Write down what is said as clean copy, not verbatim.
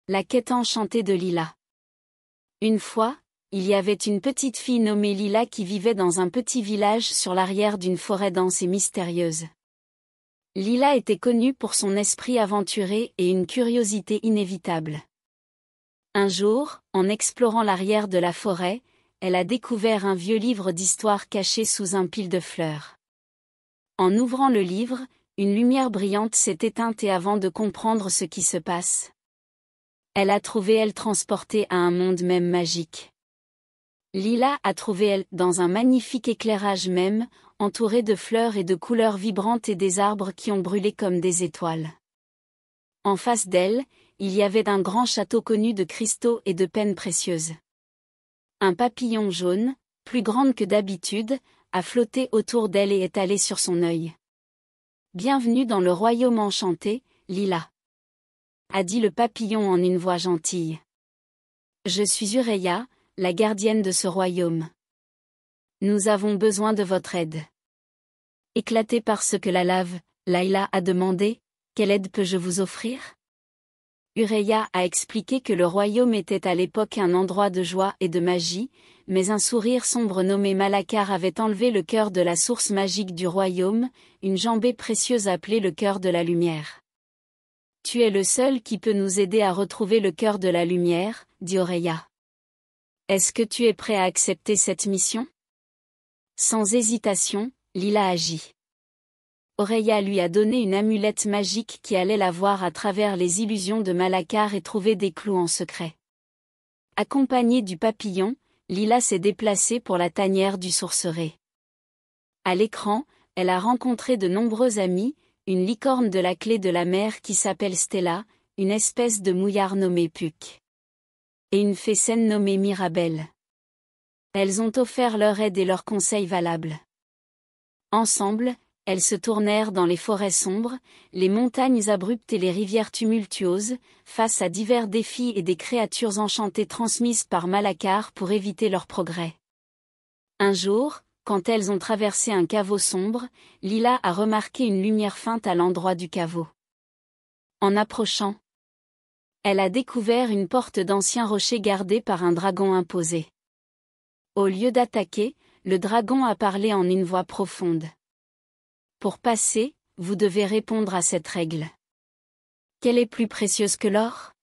La quête enchantée de Lila. Une fois, il y avait une petite fille nommée Lila qui vivait dans un petit village sur l'arrière d'une forêt dense et mystérieuse. Lila était connue pour son esprit aventuré et une curiosité inévitable. Un jour, en explorant l'arrière de la forêt, elle a découvert un vieux livre d'histoire caché sous un pile de fleurs. En ouvrant le livre, une lumière brillante s'est éteinte et avant de comprendre ce qui se passe, elle transportée à un monde même magique. Lila a trouvé elle dans un magnifique éclairage même, entouré de fleurs et de couleurs vibrantes et des arbres qui ont brûlé comme des étoiles. En face d'elle, il y avait un grand château connu de cristaux et de pennes précieuses. Un papillon jaune, plus grande que d'habitude, a flotté autour d'elle et est allé sur son œil. « Bienvenue dans le royaume enchanté, Lila », a dit le papillon en une voix gentille. « Je suis Ureya, la gardienne de ce royaume. Nous avons besoin de votre aide. » Éclatée par ce que la lave, Layla a demandé, « Quelle aide peux-je vous offrir ?» Ureya a expliqué que le royaume était à l'époque un endroit de joie et de magie, mais un sourire sombre nommé Malakar avait enlevé le cœur de la source magique du royaume, une jambée précieuse appelée le cœur de la lumière. « Tu es le seul qui peut nous aider à retrouver le cœur de la lumière, » dit Ureya. « Est-ce que tu es prêt à accepter cette mission ?» Sans hésitation, Lila agit. Ureya lui a donné une amulette magique qui allait la voir à travers les illusions de Malakar et trouver des clous en secret. Accompagnée du papillon, Lila s'est déplacée pour la tanière du sorcerer. À l'écran, elle a rencontré de nombreux amis, une licorne de la clé de la mer qui s'appelle Stella, une espèce de mouillard nommé Puck, et une fée saine nommée Mirabelle. Elles ont offert leur aide et leurs conseils valables. Ensemble, elles se tournèrent dans les forêts sombres, les montagnes abruptes et les rivières tumultueuses, face à divers défis et des créatures enchantées transmises par Malakar pour éviter leur progrès. Un jour, quand elles ont traversé un caveau sombre, Lila a remarqué une lumière feinte à l'endroit du caveau. En approchant, elle a découvert une porte d'anciens rochers gardée par un dragon imposé. Au lieu d'attaquer, le dragon a parlé en une voix profonde. Pour passer, vous devez répondre à cette règle. Quelle est plus précieuse que l'or ?